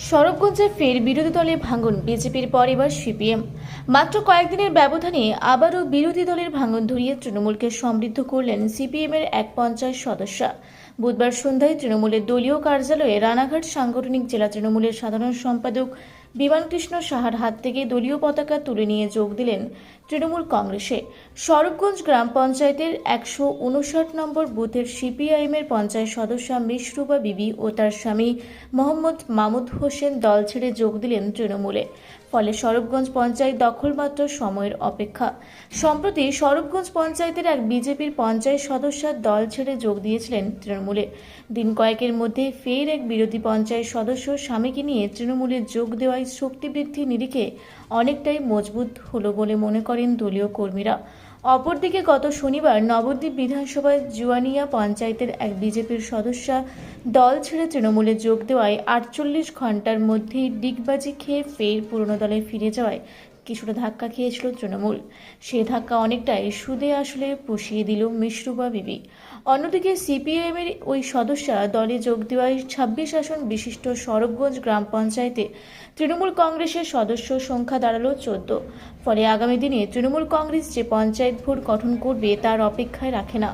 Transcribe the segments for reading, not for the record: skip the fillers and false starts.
শরৎগঞ্জে ফের বিরোধী দলে ভাঙন, বিজেপির পর এবার সিপিএম। মাত্র কয়েকদিনের ব্যবধানে আবারও বিরোধী দলের ভাঙন ধরিয়ে তৃণমূলকে সমৃদ্ধ করলেন সিপিএমের এক পঞ্চায়েত সদস্য। বুধবার সন্ধ্যায় তৃণমূলের দলীয় কার্যালয়ে রানাঘাট সাংগঠনিক জেলা তৃণমূলের সাধারণ সম্পাদক বিমানকৃষ্ণ সাহার হাত থেকে দলীয় পতাকা তুলে নিয়ে যোগ দিলেন তৃণমূল কংগ্রেসে। স্বরূপগঞ্জ গ্রাম পঞ্চায়েতের 159 নম্বর বুথের সিপিআইএমের পঞ্চায়েত সদস্য মিশরুবা বিবি ও তার স্বামী মোহাম্মদ মামুদ হোসেন দল ছেড়ে যোগ দিলেন তৃণমূলে। ফলে স্বরূপগঞ্জ পঞ্চায়েত দখল মাত্র সময়ের অপেক্ষা। সম্প্রতি স্বরূপগঞ্জ পঞ্চায়েতের এক বিজেপির পঞ্চায়েত সদস্য দল ছেড়ে যোগ দিয়েছিলেন তৃণমূলে। দিন কয়েকের মধ্যে ফের এক বিরোধী পঞ্চায়েত সদস্য স্বামীকে নিয়ে তৃণমূলে যোগ দেওয়ায় শক্তি বৃদ্ধির নিরিখে অনেকটাই মজবুত হলো বলে মনে করেন দলীয় কর্মীরা। অপরদিকে গত শনিবার নবদ্বীপ বিধানসভায় জুয়ানিয়া পঞ্চায়েতের এক বিজেপির সদস্য দল ছেড়ে তৃণমূলে যোগ দেওয়ায় 48 ঘন্টার মধ্যেই ডিগবাজি খেয়ে ফের পুরনো দলে ফিরে যাওয়ায় কিছুটা ধাক্কা খেয়েছিল তৃণমূল। সে ধাক্কা অনেকটাই সুদে আসলে পুষিয়ে দিল মিশরুবা বিবি। অন্যদিকে সিপিআইএমের ওই সদস্য দলে যোগ দেওয়ায় 26 আসন বিশিষ্ট স্বরূপগঞ্জ গ্রাম পঞ্চায়েতে তৃণমূল কংগ্রেসের সদস্য সংখ্যা দাঁড়ালো 14। ফলে আগামী দিনে তৃণমূল কংগ্রেস যে পঞ্চায়েত ভোট গঠন করবে তার অপেক্ষায় রাখে না।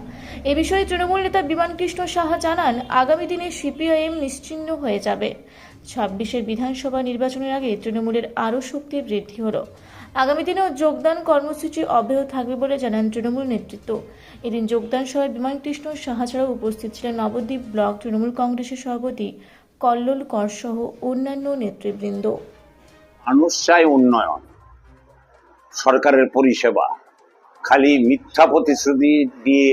এ বিষয়ে তৃণমূল নেতা বিমানকৃষ্ণ সাহা জানান, আগামী দিনে সিপিআইএম নিশ্চিহ্ন হয়ে যাবে। 26-এর বিধানসভা নির্বাচনের আগে তৃণমূলের আরও শক্তি বৃদ্ধি হলো। আগামী দিনেও যোগদান কর্মসূচি অব্যাহত থাকবে বলে জানান তৃণমূল নেতৃত্ব। এদিন যোগদান সভায় বিমানকৃষ্ণ সাহা ছাড়াও উপস্থিত ছিলেন নবদ্বীপ ব্লক তৃণমূল কংগ্রেসের সভাপতি কল্লোল কর সহ অন্যান্য নেতৃবৃন্দ। মানুষ চায় উন্নয়ন, সরকারের পরিষেবা। খালি মিথ্যা প্রতিশ্রুতি দিয়ে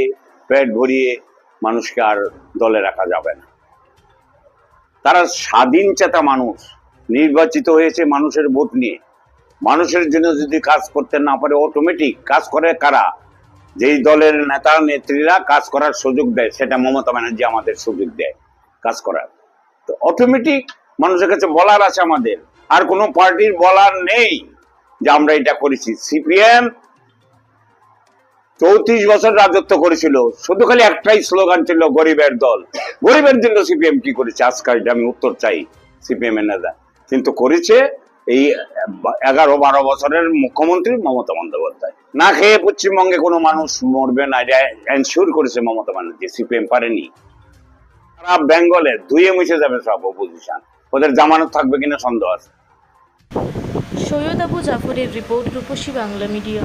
পেট ভরিয়ে মানুষকে আর দলে রাখা যাবে না। তারা স্বাধীন চেতা মানুষ, নির্বাচিত হয়েছে মানুষের ভোট নিয়ে। মানুষের জন্য যদি কাজ করতে না পারে, অটোমেটিক কাজ করে কারা? যেই দলের নেতা নেত্রীরা কাজ করার সুযোগ দেয়, সেটা মমতা ব্যানার্জি আমাদের সুযোগ দেয় কাজ করার। তো অটোমেটিক মানুষের কাছে বলার আছে আমাদের, আর কোনো পার্টির বলার নেই যে আমরা এটা করেছি। সিপিএম 34 বছর রাজত্ব করেছিল, শুধু খালি একটাই স্লোগান ছিল, গরিবের দল। গরিবের জন্য সিপিএম কি করেছে? আজকাল আমি উত্তর চাই সিপিএম এর নেতা। কিন্তু করেছে এই 11-12 বছরের মুখ্যমন্ত্রী মমতা বন্দ্যোপাধ্যায়। না খেয়ে পশ্চিমবঙ্গে কোনো মানুষ মরবে না, এটা এনশিওর করেছে মমতা ব্যানার্জি। সিপিএম পারেনি। সারা বেঙ্গলে ধুয়ে মুছে যাবে সব অপোজিশন। ওদের জামানত থাকবে কিনা সন্দেহ আছে। সৈয়দ আবু জাফরের রিপোর্ট, রূপসী বাংলা মিডিয়া।